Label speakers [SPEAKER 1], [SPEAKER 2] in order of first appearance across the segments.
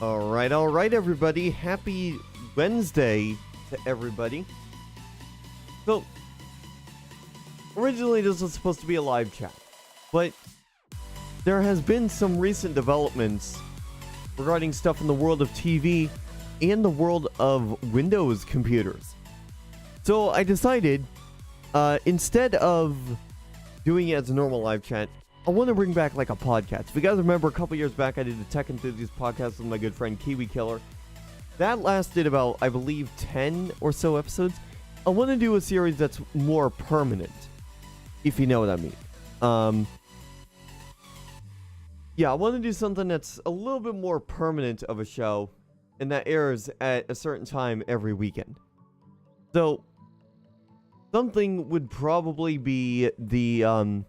[SPEAKER 1] All right, everybody. Happy Wednesday to everybody. So, originally this was supposed to be a live chat, but there has been some recent developments regarding stuff in the world of TV and the world of Windows computers. So I decided, instead of doing it as a normal live chat, I want to bring back like a podcast. If you guys remember, a couple years back, I did the Tech Enthusiast podcast with my good friend Kiwi Killer. That lasted about, I believe, 10 or so episodes. I want to do a series that's more permanent, if you know what I mean. Yeah, I want to do something that's a little bit more permanent of a show, and that airs at a certain time every weekend. So, something would probably be the,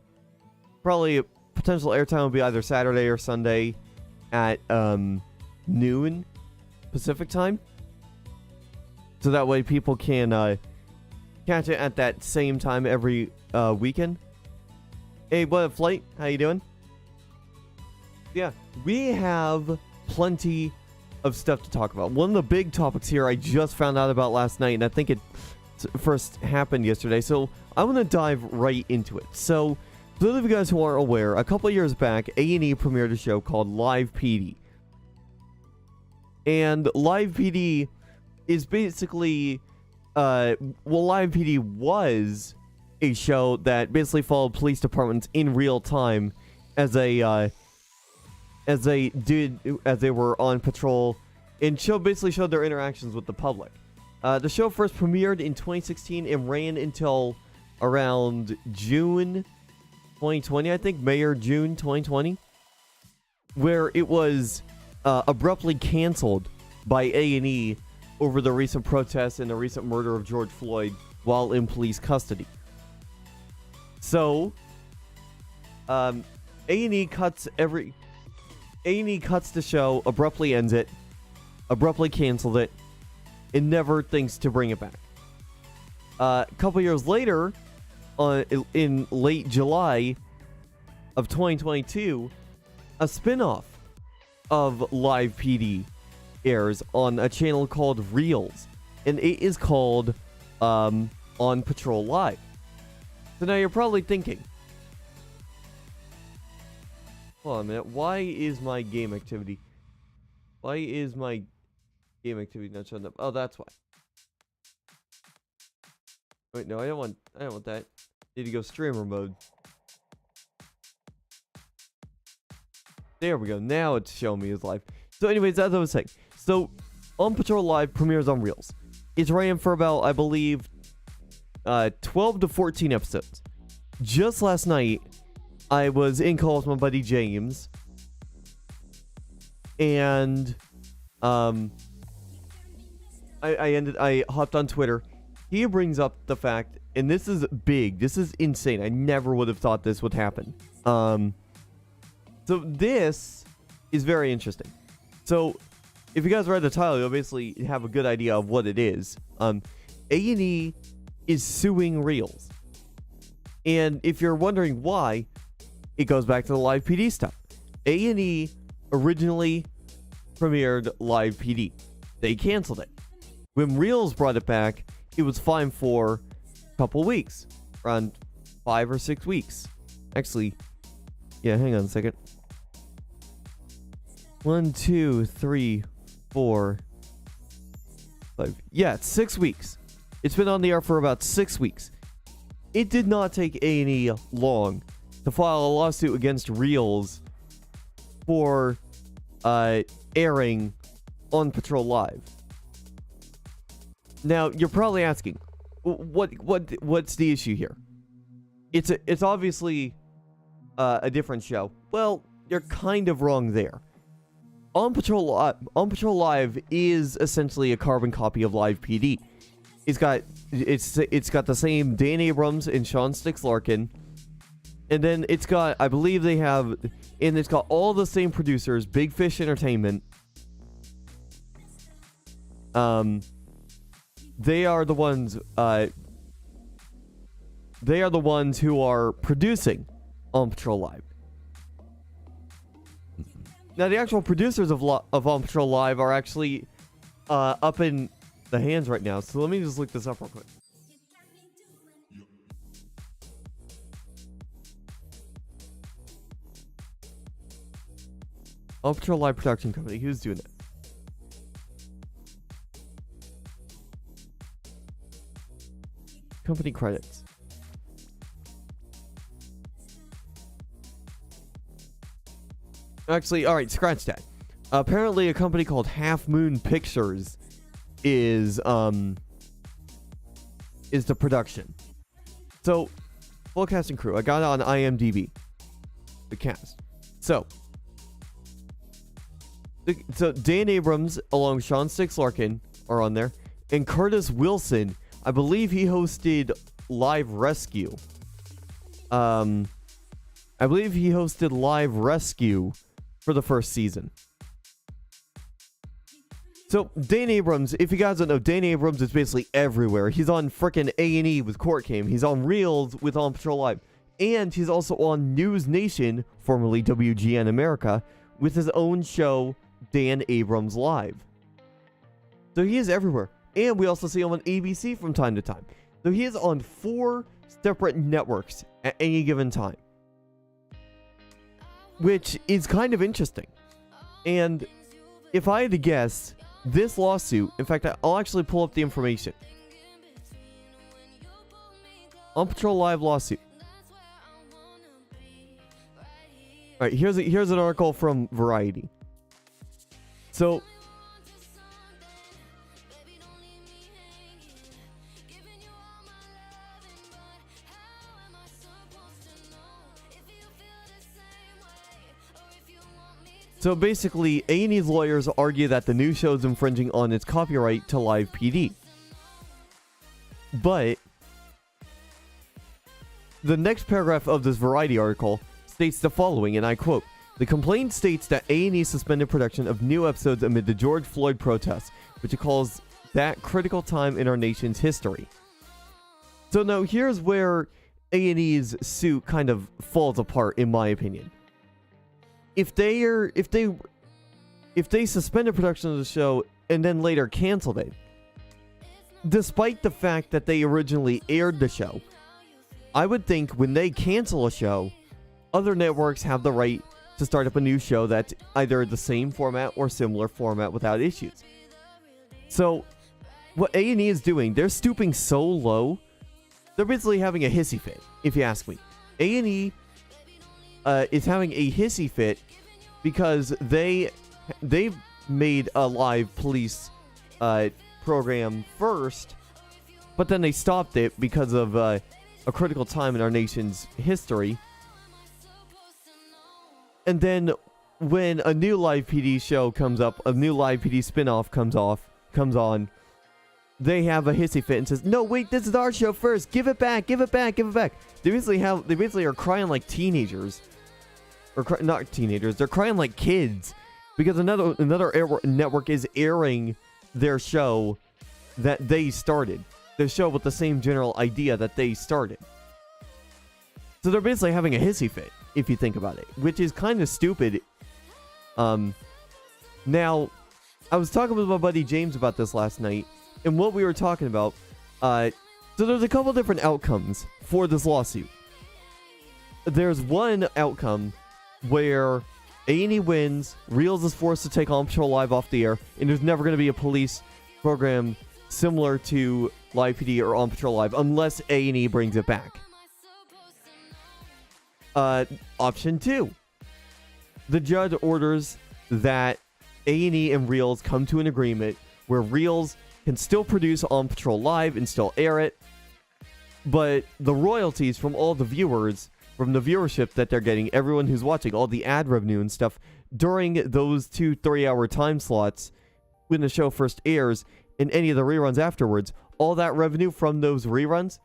[SPEAKER 1] probably potential airtime would be either Saturday or Sunday at noon Pacific time. So that way people can catch it at that same time every weekend. Hey, what up, Flight? How you doing? Yeah, we have plenty of stuff to talk about. One of the big topics here I just found out about last night, and I think it first happened yesterday. So I want to dive right into it. So, for those of you guys who aren't aware, a couple of years back, A&E premiered a show called Live PD. And Live PD is basically, Live PD was a show that basically followed police departments in real time as they were on patrol, and basically showed their interactions with the public. The show first premiered in 2016 and ran until around June 2020, I think, May or June 2020, where it was abruptly canceled by A&E over the recent protests and the recent murder of George Floyd while in police custody. So, A&E cuts the show, abruptly ends it, abruptly canceled it, and never thinks to bring it back. A couple years later, in late July of 2022, a spin-off of Live PD airs on a channel called Reelz, and it is called On Patrol Live. So now you're probably thinking, hold on a minute, why is my game activity not showing up? Oh, that's why. Wait, no, I don't want that. Need to go streamer mode. There we go. Now it's showing me as live. So anyways, as I was saying, so On Patrol Live premieres on Reelz. It's ran for about, I believe, 12 to 14 episodes. Just last night, I was in call with my buddy James, and I hopped on Twitter. He brings up the fact, and this is big, this is insane, I never would have thought this would happen. So this is very interesting. So if you guys read the title, you'll basically have a good idea of what it is. A&E is suing Reelz. And if you're wondering why, it goes back to the Live PD stuff. A&E originally premiered Live PD. They canceled it. When Reelz brought it back, it was fine for a couple weeks. Around 5 or 6 weeks. Actually, yeah, hang on a second. 1, 2, 3, 4, 5. Yeah, it's 6 weeks. It's been on the air for about 6 weeks. It did not take A&E long to file a lawsuit against Reelz for airing On Patrol Live. Now, you're probably asking, what's the issue here? It's obviously a different show. Well, you're kind of wrong there. On Patrol Live is essentially a carbon copy of Live PD. It's got the same Dan Abrams and Sean Sticks Larkin, and then it's got, I believe they have, and it's got all the same producers, Big Fish Entertainment. They are the ones who are producing On Patrol Live. Now, the actual producers of On Patrol Live are actually up in the hands right now. So let me just look this up real quick. On Patrol Live production company. Who's doing it? Company credits. Actually, alright, scratch that. Apparently a company called Half Moon Pictures is the production. So, full cast and crew. I got it on IMDb. The cast. So Dan Abrams along with Sean Six Larkin are on there. And Curtis Wilson, I believe he hosted Live Rescue. I believe he hosted Live Rescue for the first season. So, Dan Abrams, if you guys don't know, Dan Abrams is basically everywhere. He's on frickin' A&E with Court Game. He's on Reelz with On Patrol Live. And he's also on News Nation, formerly WGN America, with his own show, Dan Abrams Live. So he is everywhere. And we also see him on ABC from time to time. So he is on 4 separate networks at any given time. Which is kind of interesting. And if I had to guess, this lawsuit, in fact, I'll actually pull up the information. On Patrol Live lawsuit. Alright, here's an article from Variety. So, basically, A&E's lawyers argue that the new show is infringing on its copyright to Live PD. But the next paragraph of this Variety article states the following, and I quote, "The complaint states that A&E suspended production of new episodes amid the George Floyd protests, which it calls that critical time in our nation's history." So now here's where A&E's suit kind of falls apart, in my opinion. If they suspended production of the show and then later canceled it, despite the fact that they originally aired the show, I would think when they cancel a show, other networks have the right to start up a new show that's either the same format or similar format without issues. So, what A&E is doing, they're stooping so low, they're basically having a hissy fit, if you ask me. A&E is having a hissy fit because they've made a live police program first, but then they stopped it because of a critical time in our nation's history. And then when a new Live PD show comes up, a new Live PD spinoff comes on, they have a hissy fit and says, "No, wait, this is our show first. Give it back, give it back, give it back." They basically are crying like teenagers, or not teenagers. They're crying like kids because another network is airing their show that they started, their show with the same general idea that they started. So they're basically having a hissy fit, if you think about it, which is kind of stupid. Now, I was talking with my buddy James about this last night, and what we were talking about, so there's a couple different outcomes for this lawsuit. There's one outcome where A&E wins, Reelz is forced to take On Patrol Live off the air, and there's never going to be a police program similar to Live PD or On Patrol Live unless A&E brings it back. Option 2. The judge orders that A&E and Reelz come to an agreement where Reelz can still produce On Patrol Live and still air it, but the royalties from all the viewers, from the viewership that they're getting, everyone who's watching, all the ad revenue and stuff, during those 2-3 hour time slots when the show first airs and any of the reruns afterwards, all that revenue from those reruns,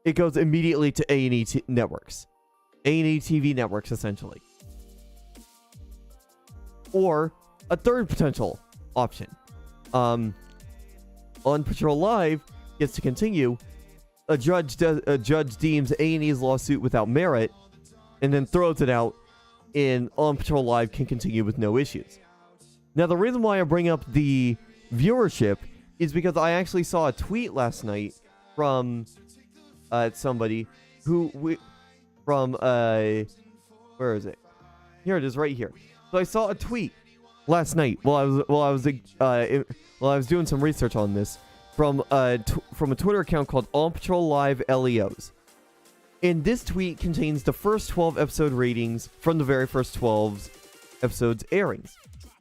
[SPEAKER 1] it goes immediately to A&E networks. A&E TV networks, essentially. Or a third potential option. On Patrol Live gets to continue. A judge deems A&E's lawsuit without merit and then throws it out. and On Patrol Live can continue with no issues. Now, the reason why I bring up the viewership is because I actually saw a tweet last night from somebody who from where is it? Here it is, right here. So I saw a tweet last night while I was doing some research on this from a Twitter account called On Patrol Live LEOs. And this tweet contains the first 12 episode ratings from the very first 12 episodes airings.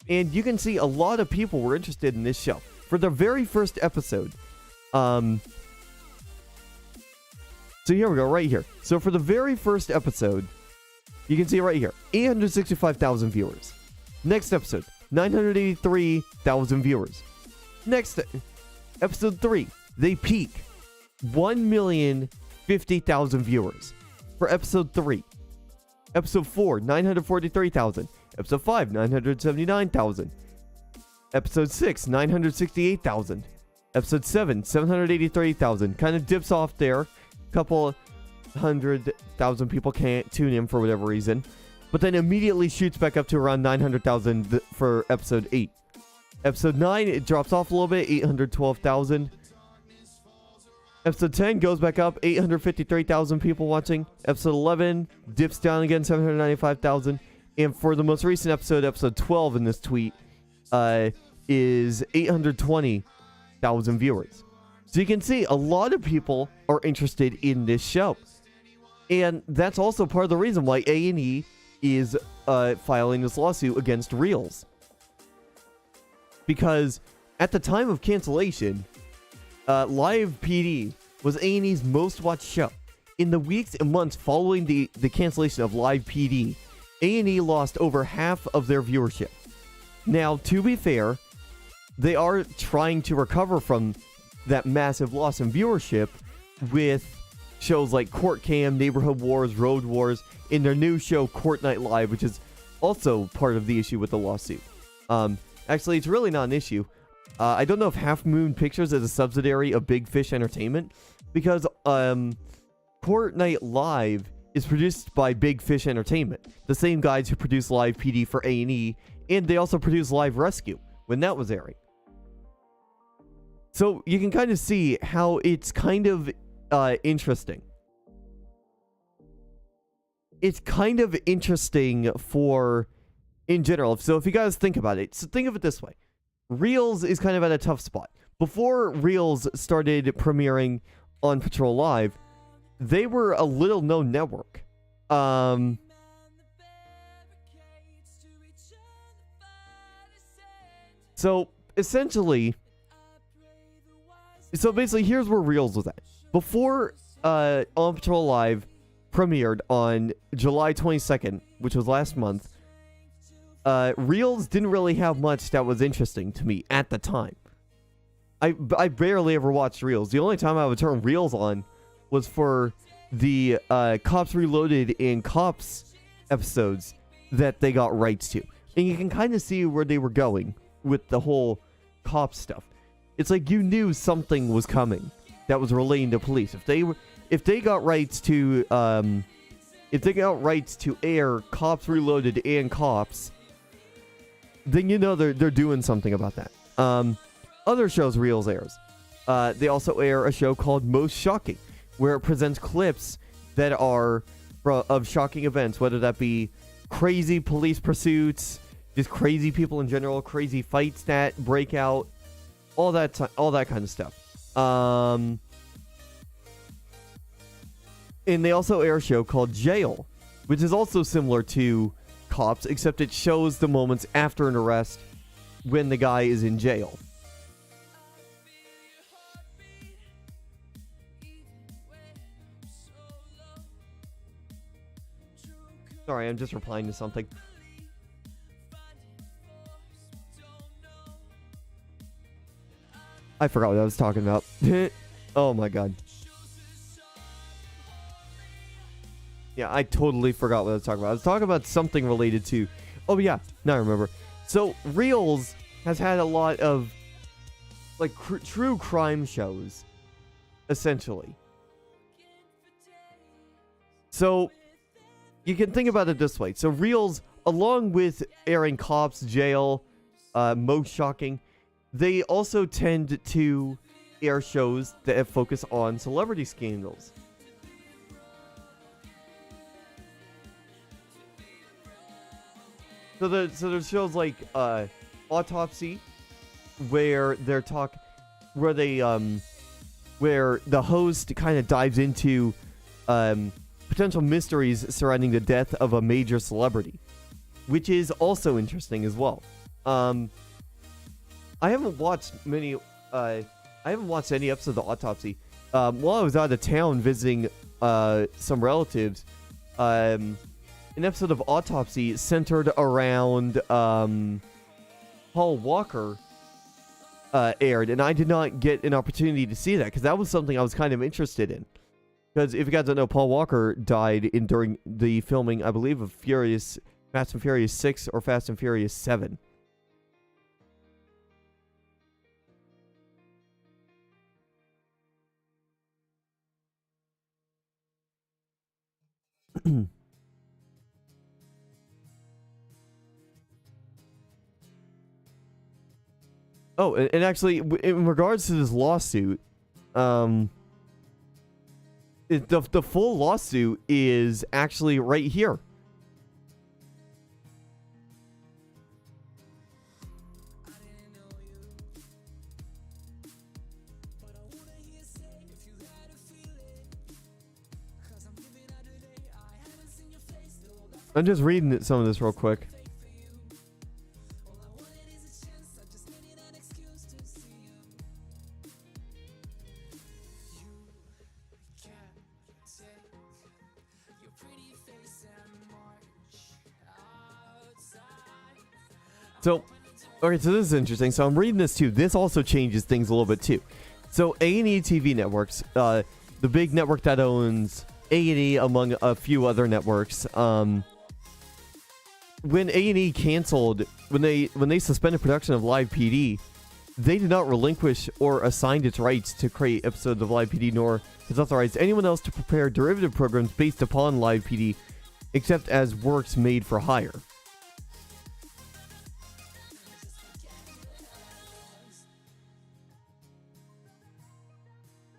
[SPEAKER 1] And you can see a lot of people were interested in this show. For the very first episode, so here we go, right here. So for the very first episode, you can see right here, 865,000 viewers. Next episode, 983,000 viewers. Next, episode 3, they peak 1,050,000 viewers for episode 3. Episode 4, 943,000. Episode 5, 979,000. Episode 6, 968,000. Episode 7, 783,000. Kind of dips off there. Couple 100,000 people can't tune in for whatever reason. But then immediately shoots back up to around 900,000 for episode 8. Episode 9, it drops off a little bit, 812,000. Episode 10 goes back up, 853,000 people watching. Episode 11 dips down again, 795,000. And for the most recent episode, episode 12 in this tweet, is 820,000 viewers. So you can see a lot of people are interested in this show. And that's also part of the reason why A&E is filing this lawsuit against Reelz. Because at the time of cancellation, Live PD was A&E's most watched show. In the weeks and months following the cancellation of Live PD, A&E lost over half of their viewership. Now, to be fair, they are trying to recover from that massive loss in viewership with shows like Court Cam, Neighborhood Wars, Road Wars, in their new show Court Night Live, which is also part of the issue with the lawsuit. Actually, it's really not an issue. I don't know if Half Moon Pictures is a subsidiary of Big Fish Entertainment, because Court Night Live is produced by Big Fish Entertainment, the same guys who produce Live PD for A&E, and they also produce Live Rescue when that was airing. So you can kind of see how it's kind of interesting. It's kind of interesting for, in general. So if you guys think about it, so think of it this way. Reelz is kind of at a tough spot. Before Reelz started premiering on Patrol Live, they were a little known network. So essentially, so basically, here's where Reelz was at. Before On Patrol Live premiered on July 22nd, which was last month, Reelz didn't really have much that was interesting to me at the time. I barely ever watched Reelz. The only time I would turn Reelz on was for the Cops Reloaded and Cops episodes that they got rights to. And you can kind of see where they were going with the whole Cops stuff. It's like you knew something was coming that was relating to police. If they got rights to air Cops Reloaded and Cops, then you know they're doing something about that. Other shows Reelz airs. They also air a show called Most Shocking, where it presents clips that are of shocking events, whether that be crazy police pursuits, just crazy people in general, crazy fights that break out, all that kind of stuff. And they also air a show called Jail, which is also similar to Cops, except it shows the moments after an arrest when the guy is in jail. Sorry, I'm just replying to something. I forgot what I was talking about. Oh my god. Yeah, I totally forgot what I was talking about. I was talking about something related to... Oh yeah, now I remember. So, Reelz has had a lot of, like, true crime shows, essentially. So, you can think about it this way. So Reelz, along with airing Cops, Jail, Most Shocking, they also tend to air shows that focus on celebrity scandals. So there's shows like Autopsy, where where the host kind of dives into potential mysteries surrounding the death of a major celebrity, which is also interesting as well. I haven't watched any episodes of the Autopsy. While I was out of town visiting some relatives, an episode of Autopsy centered around Paul Walker aired, and I did not get an opportunity to see that because that was something I was kind of interested in. Because if you guys don't know, Paul Walker died during the filming, I believe, of Fast and Furious 6 or Fast and Furious 7. Oh, and actually, in regards to this lawsuit, the full lawsuit is actually right here. I'm just reading some of this real quick. So, okay, so this is interesting. So I'm reading this too. This also changes things a little bit too. So A&E TV networks, the big network that owns A&E among a few other networks, when A&E canceled, when they suspended production of Live PD, they did not relinquish or assign its rights to create episodes of Live PD, nor has authorized anyone else to prepare derivative programs based upon Live PD, except as works made for hire.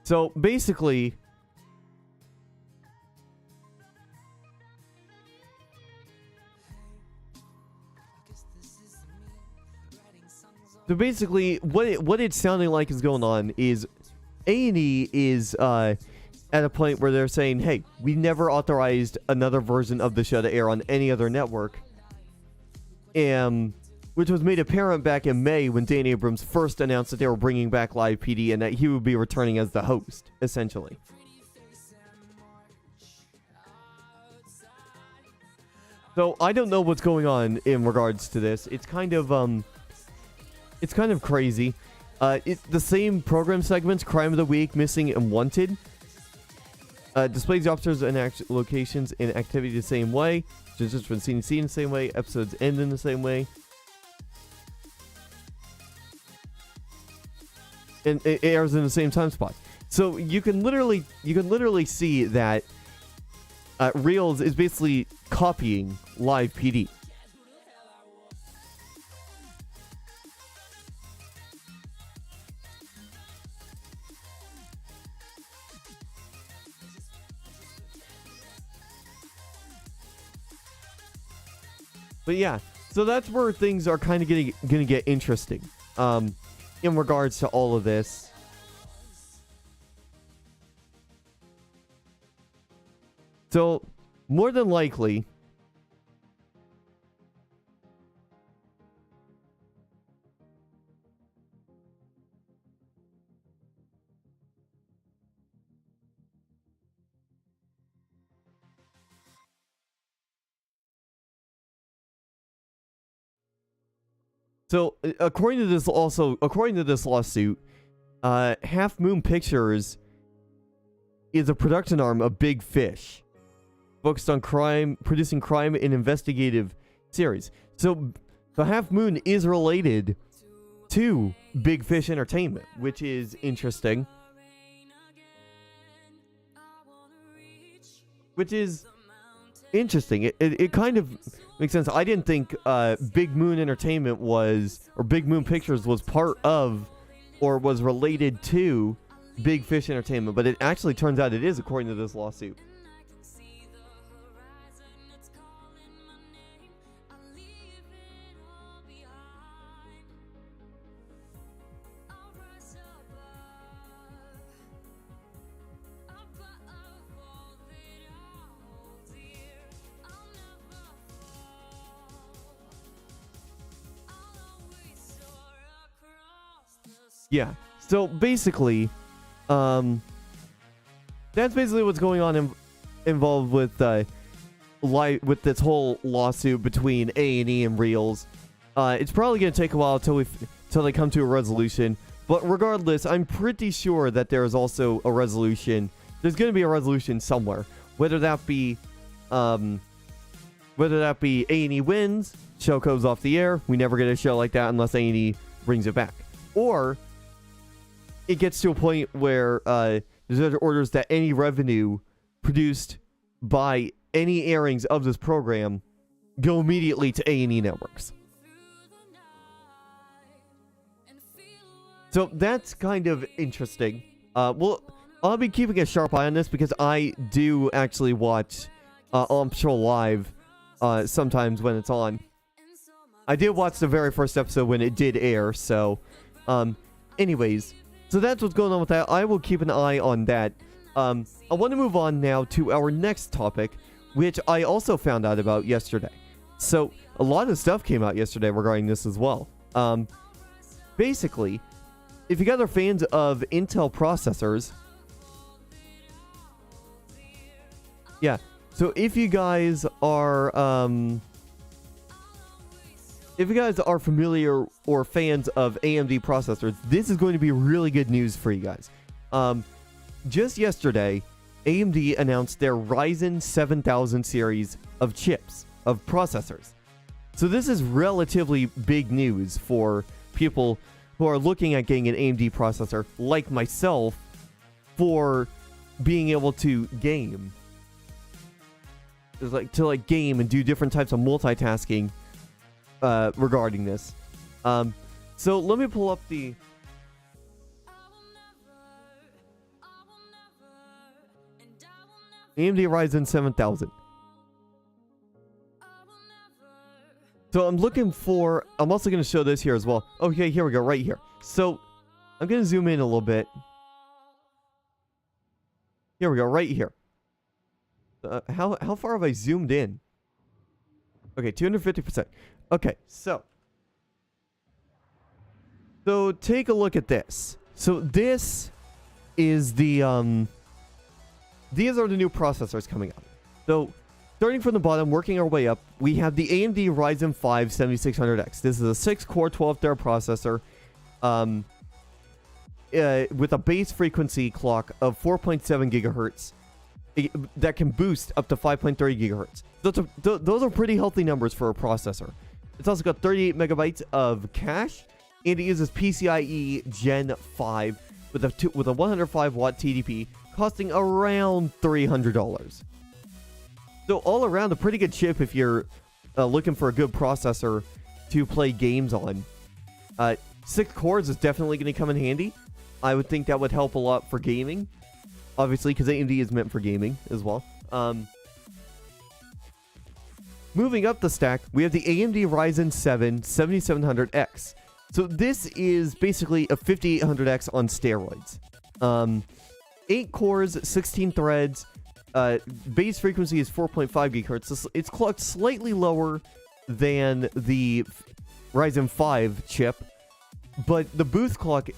[SPEAKER 1] So basically, what it's sounding like is going on is A&E is at a point where they're saying, hey, we never authorized another version of the show to air on any other network, which was made apparent back in May when Dan Abrams first announced that they were bringing back Live PD and that he would be returning as the host, essentially. So I don't know what's going on in regards to this. It's kind of crazy. It's the same program segments: Crime of the Week, Missing and Wanted. Displays the officers and locations in activity the same way. Just from scene to scene the same way. Episodes end in the same way. And it airs in the same time spot. So you can literally see that Reelz is basically copying Live PD. But yeah, so that's where things are kind of gonna get interesting. In regards to all of this. So, more than likely, so according to this lawsuit, Half Moon Pictures is a production arm of Big Fish, focused on producing crime and investigative series. So Half Moon is related to Big Fish Entertainment, which is interesting. interesting. It kind of makes sense. I didn't think Big Moon Entertainment was, or Big Moon Pictures was part of, or was related to Big Fish Entertainment, but it actually turns out it is, according to this lawsuit. Yeah, so basically, that's basically what's going on involved with with this whole lawsuit between A&E and Reelz. It's probably going to take a while till they come to a resolution, but regardless, I'm pretty sure that there is also a resolution. There's going to be a resolution somewhere, whether that be A&E wins, show goes off the air, we never get a show like that unless A&E brings it back, or it gets to a point where there's other orders that any revenue produced by any airings of this program go immediately to A&E networks. So that's kind of interesting. Well, I'll be keeping a sharp eye on this because I do actually watch On Patrol Live sometimes when it's on. I did watch the very first episode when it did air, so anyways, so that's what's going on with that. I will keep an eye on that. I want to move on now to our next topic, which I also found out about yesterday. So a lot of stuff came out yesterday regarding this as well. Basically, if you guys are fans of Intel processors, yeah, so if you guys are familiar or fans of AMD processors, this is going to be really good news for you guys. Just yesterday, AMD announced their Ryzen 7000 series of chips, of processors. So this is relatively big news for people who are looking at getting an AMD processor, like myself, for being able to game. To game and do different types of multitasking regarding this. So let me pull up the AMD Ryzen 7000. So I'm also going to show this here as well. Okay, here we go, right here. So I'm going to zoom in a little bit. Here we go, right here. How far have I zoomed in? Okay, 250%. Okay, so take a look at this. So this is the these are the new processors coming up. So starting from the bottom, working our way up, we have the AMD Ryzen 5 7600X. This is a 6-core 12-thread processor with a base frequency clock of 4.7 gigahertz that can boost up to 5.3 gigahertz. Those are pretty healthy numbers for a processor. It's also got 38 megabytes of cache, and it uses PCIe Gen 5 with a 105 watt TDP, costing around $300. So all around, a pretty good chip if you're looking for a good processor to play games on. 6 cores is definitely going to come in handy. I would think that would help a lot for gaming, obviously, because AMD is meant for gaming as well. Moving up the stack, we have the AMD Ryzen 7 7700X. So this is basically a 5800X on steroids. 8 cores, 16 threads, base frequency is 4.5 gigahertz. It's clocked slightly lower than the Ryzen 5 chip, but the boost clock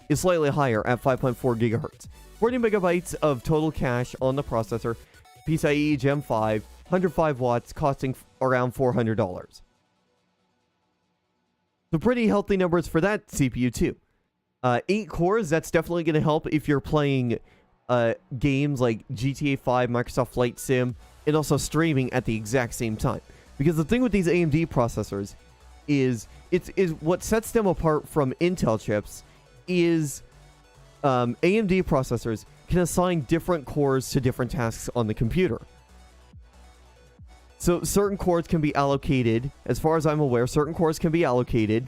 [SPEAKER 1] is slightly higher at 5.4 gigahertz. 40 megabytes of total cache on the processor, PCIe Gen 5, 105 watts, costing around $400. So pretty healthy numbers for that CPU too. 8 cores, that's definitely going to help if you're playing games like GTA 5, Microsoft Flight Sim, and also streaming at the exact same time. Because the thing with these AMD processors is what sets them apart from Intel chips is AMD processors can assign different cores to different tasks on the computer. So certain cores can be allocated, as far as I'm aware, certain cores can be allocated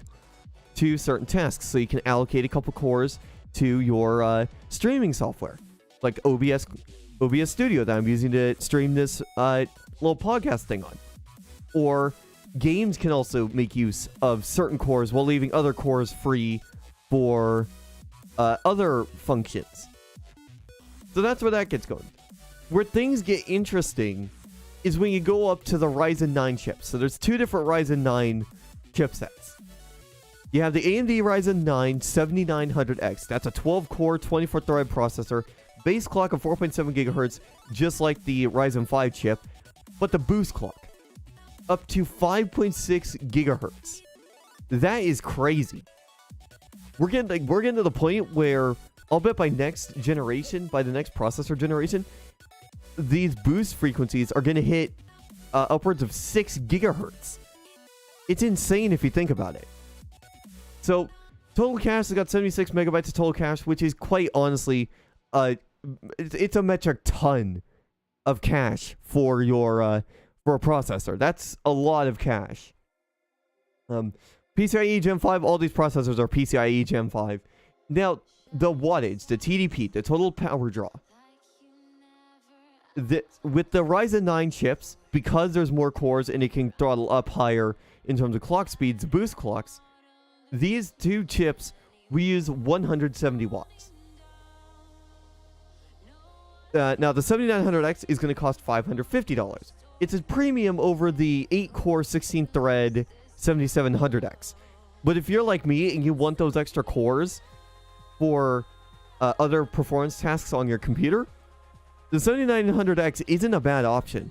[SPEAKER 1] to certain tasks. So you can allocate a couple cores to your streaming software, like OBS Studio that I'm using to stream this little podcast thing on. Or games can also make use of certain cores while leaving other cores free for other functions. So that's where that gets going. Where things get interesting is when you go up to the Ryzen 9 chips. So there's two different Ryzen 9 chipsets. You have the AMD Ryzen 9 7900X. That's a 12-core, 24-thread processor, base clock of 4.7 gigahertz, just like the Ryzen 5 chip, but the boost clock up to 5.6 gigahertz. That is crazy. We're getting to the point where I'll bet by next generation, by the next processor generation, these boost frequencies are going to hit upwards of 6 gigahertz. It's insane if you think about it. So, total cache has got 76 megabytes of total cache, which is quite honestly, it's a metric ton of cache for your for a processor. That's a lot of cache. PCIe Gen 5, all these processors are PCIe Gen 5. Now, the wattage, the TDP, the total power draw. With the Ryzen 9 chips, because there's more cores and it can throttle up higher in terms of clock speeds, boost clocks, these two chips, we use 170 watts. Now, the 7900X is going to cost $550. It's a premium over the 8-core, 16-thread 7700X. But if you're like me and you want those extra cores for other performance tasks on your computer, the 7900X isn't a bad option.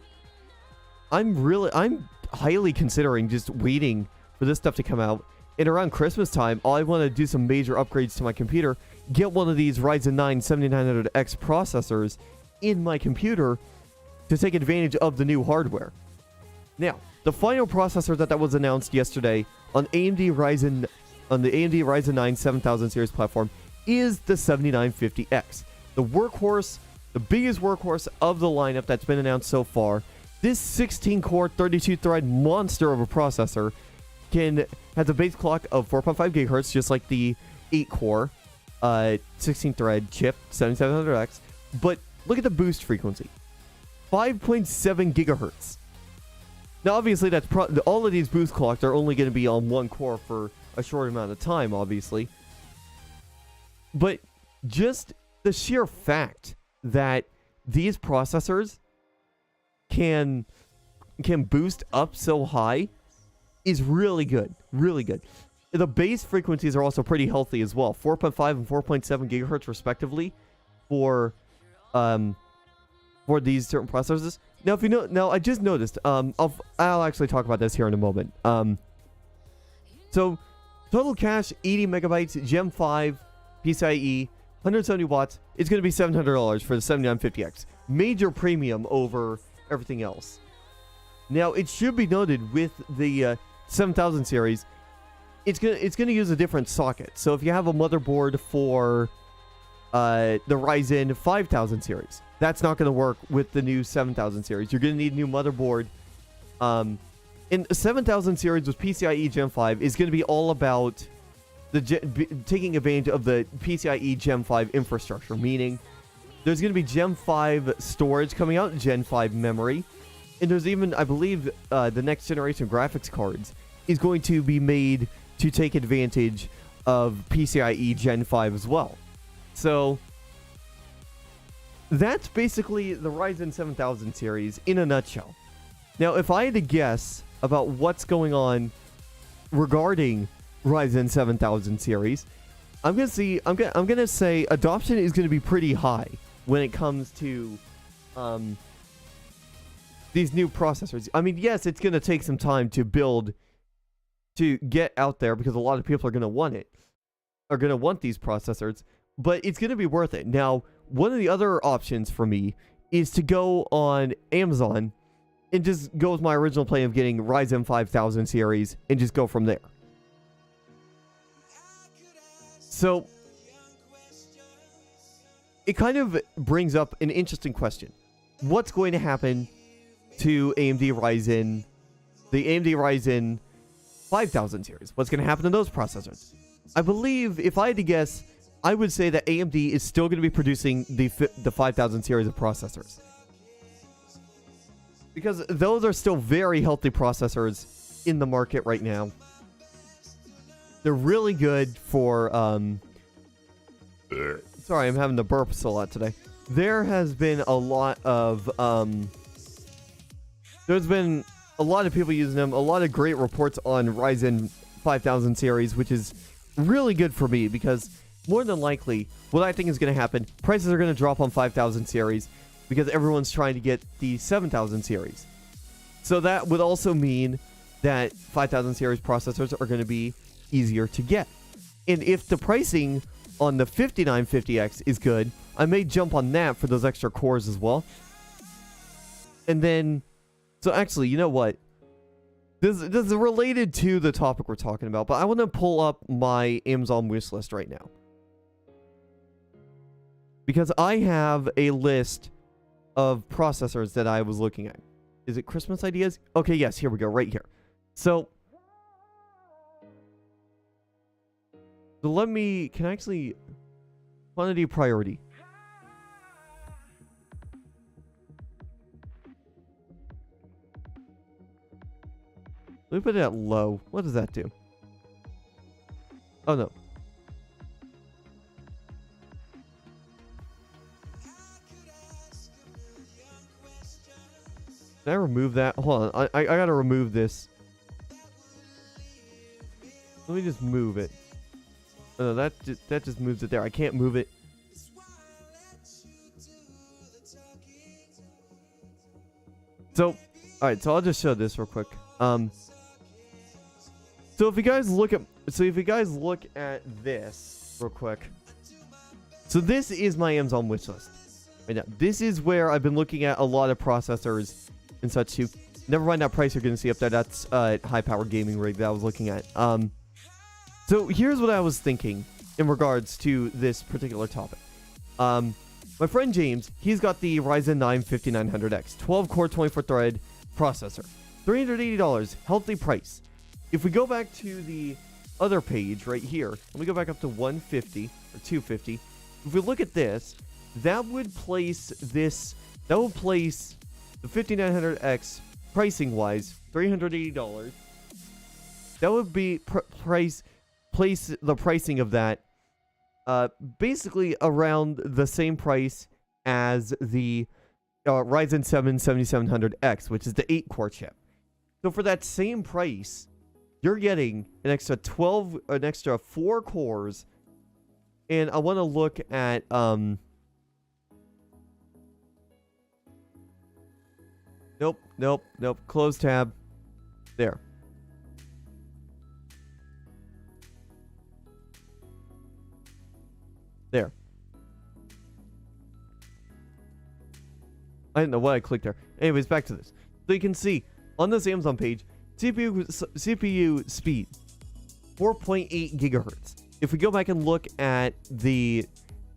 [SPEAKER 1] I'm highly considering just waiting for this stuff to come out. And around Christmas time, I want to do some major upgrades to my computer, get one of these Ryzen 9 7900X processors in my computer to take advantage of the new hardware. Now, the final processor that was announced yesterday on the AMD Ryzen 9 7000 series platform is the 7950X. The workhorse, the biggest workhorse of the lineup that's been announced so far. This 16-core, 32-thread monster of a processor has a base clock of 4.5 gigahertz, just like the 8-core 16-thread chip 7700X. But look at the boost frequency, 5.7 gigahertz. Now, obviously, that's all of these boost clocks are only going to be on one core for a short amount of time, obviously. But just the sheer fact that these processors can boost up so high is really good, really good. The base frequencies are also pretty healthy as well, 4.5 and 4.7 gigahertz respectively for these certain processors. Now, if you know, now I just noticed, I'll actually talk about this here in a moment. So total cache 80 megabytes, Gen 5, PCIe, 170 watts. It's going to be $700 for the 7950X. Major premium over everything else. Now, it should be noted with the 7000 series, it's gonna use a different socket. So if you have a motherboard for the Ryzen 5000 series, that's not going to work with the new 7000 series. You're going to need a new motherboard. And the 7000 series with PCIe Gen 5 is going to be all about taking advantage of the PCIe Gen 5 infrastructure, meaning there's going to be Gen 5 storage coming out, Gen 5 memory, and there's even, I believe, the next generation graphics cards is going to be made to take advantage of PCIe Gen 5 as well. So that's basically the Ryzen 7000 series in a nutshell. Now, if I had to guess about what's going on regarding Ryzen 7000 series, I'm gonna say adoption is gonna be pretty high when it comes to these new processors. I mean, yes, it's gonna take some time to get out there because a lot of people are gonna want these processors, but it's gonna be worth it. Now, one of the other options for me is to go on Amazon and just go with my original plan of getting Ryzen 5000 series and just go from there. So, it kind of brings up an interesting question. What's going to happen to AMD Ryzen, the AMD Ryzen 5000 series. What's going to happen to those processors? I believe, if I had to guess, I would say that AMD is still going to be producing the 5000 series of processors. Because those are still very healthy processors in the market right now. They're really good for, sorry, I'm having to burp a lot today. There has been a lot of, there's been a lot of people using them, a lot of great reports on Ryzen 5000 series, which is really good for me because more than likely, what I think is going to happen, prices are going to drop on 5000 series because everyone's trying to get the 7000 series. So that would also mean that 5000 series processors are going to be easier to get. And if the pricing on the 5950X is good, I may jump on that for those extra cores as well. And then, so actually, you know what? This is related to the topic we're talking about, but I want to pull up my Amazon wish list right now. Because I have a list of processors that I was looking at. Is it Christmas ideas? Okay, yes, here we go, right here. So let me, can I actually, quantity priority. Let me put it at low. What does that do? Oh, no. Can I remove that? Hold on. I gotta remove this. Let me just move it. Oh, no, that just moves it there. I can't move it. So, alright, so I'll just show this real quick. So if you guys look at this real quick. So this is my Amazon wish list. Right now. This is where I've been looking at a lot of processors and such too. Never mind that price you're going to see up there. That's high power gaming rig that I was looking at. So here's what I was thinking in regards to this particular topic. My friend James, he's got the Ryzen 9 5900X, 12 core 24 thread processor. $380, healthy price. If we go back to the other page right here, let me go back up to 150 or 250. If we look at this, that would place the 5900X pricing wise, $380. That would be place the pricing of that basically around the same price as the Ryzen 7 7700X, which is the 8-core chip. So for that same price, you're getting an extra 4 cores. And I want to look at Nope. Close tab. There. There. I didn't know what I clicked there. Anyways, back to this. So you can see on this Amazon page, CPU speed 4.8 gigahertz. If we go back and look at the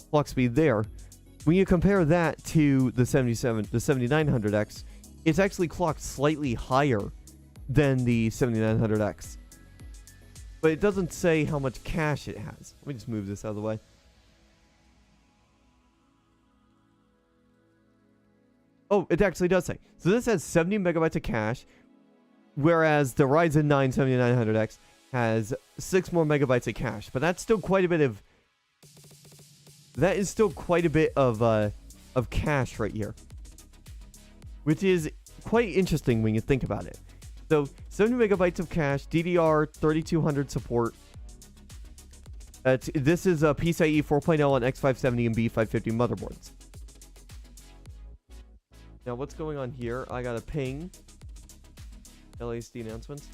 [SPEAKER 1] clock speed there, when you compare that to the 7900X, it's actually clocked slightly higher than the 7900X. But it doesn't say how much cache it has. Let me just move this out of the way. Oh, it actually does say. So this has 70 megabytes of cache, whereas the Ryzen 9 7900X has 6 more megabytes of cache. But that's still quite a bit of... That is still quite a bit of cache right here. Which is quite interesting when you think about it. So, 70 megabytes of cache, DDR 3200 support. This is a PCIe 4.0 on X570 and B550 motherboards. Now, what's going on here? I got a ping. LASD announcements.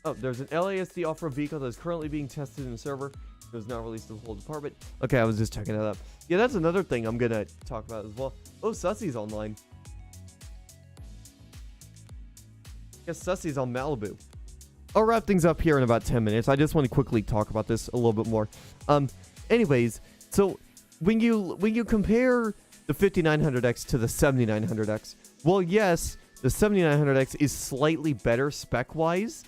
[SPEAKER 1] Oh, there's an LASD off-road vehicle that is currently being tested in a server. It was not released to the whole department. Okay, I was just checking that out. Yeah, that's another thing I'm going to talk about as well. Oh, Sussy's online. I guess Sussy's on Malibu. I'll wrap things up here in about 10 minutes. I just want to quickly talk about this a little bit more. Anyways, so when you compare the 5900X to the 7900X, well, yes, the 7900X is slightly better spec-wise.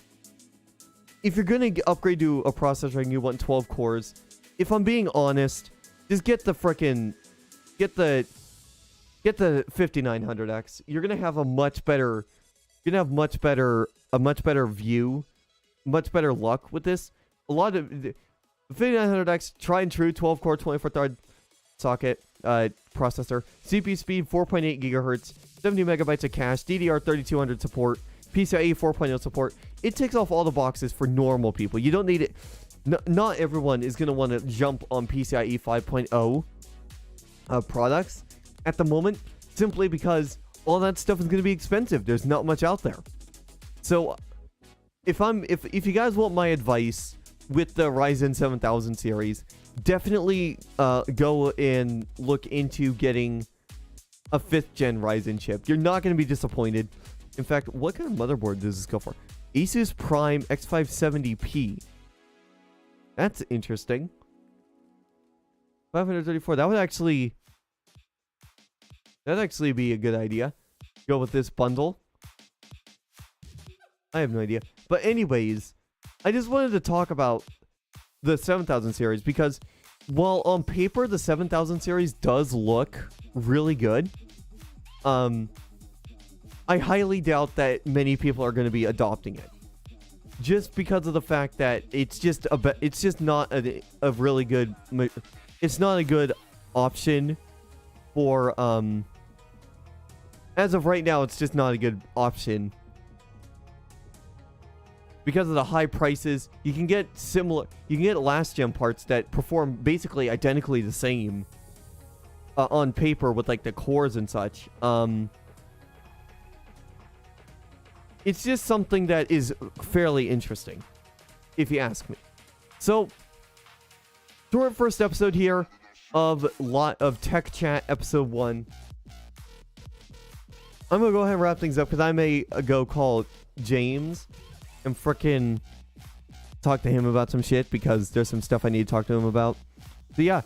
[SPEAKER 1] If you're going to upgrade to a processor and you want 12 cores, if I'm being honest, just get the 5900X. You're going to have a much better view, much better luck with this. A lot of the 5900X, tried and true, 12 core, 24 thread socket processor, CPU speed 4.8 gigahertz, 70 megabytes of cache, DDR 3200 support, PCIe 4.0 support. It ticks off all the boxes for normal people. You don't need it. Not everyone is going to want to jump on PCIe 5.0 products at the moment, simply because all that stuff is going to be expensive. There's not much out there. So if you guys want my advice with the Ryzen 7000 series, definitely go and look into getting a 5th gen Ryzen chip. You're not going to be disappointed. In fact, what kind of motherboard does this go for? Asus Prime X570P. That's interesting. 534. That'd actually be a good idea. Go with this bundle. I have no idea. But anyways, I just wanted to talk about the 7000 series because while on paper the 7000 series does look really good, I highly doubt that many people are going to be adopting it. Just because of the fact that it's just not a really good, it's not a good option for as of right now, it's just not a good option because of the high prices. You can get last gen parts that perform basically identically the same on paper with like the cores and such. It's just something that is fairly interesting, if you ask me. So, short first episode here of Tech Chat episode 1. I'm gonna go ahead and wrap things up because I may go call James and frickin' talk to him about some shit because there's some stuff I need to talk to him about. So yeah,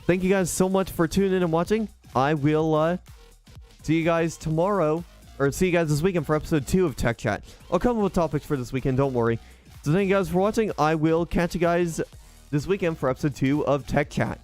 [SPEAKER 1] thank you guys so much for tuning in and watching. I will see you guys tomorrow. Or see you guys this weekend for episode 2 of Tech Chat. I'll come up with topics for this weekend, don't worry. So thank you guys for watching. I will catch you guys this weekend for episode 2 of Tech Chat.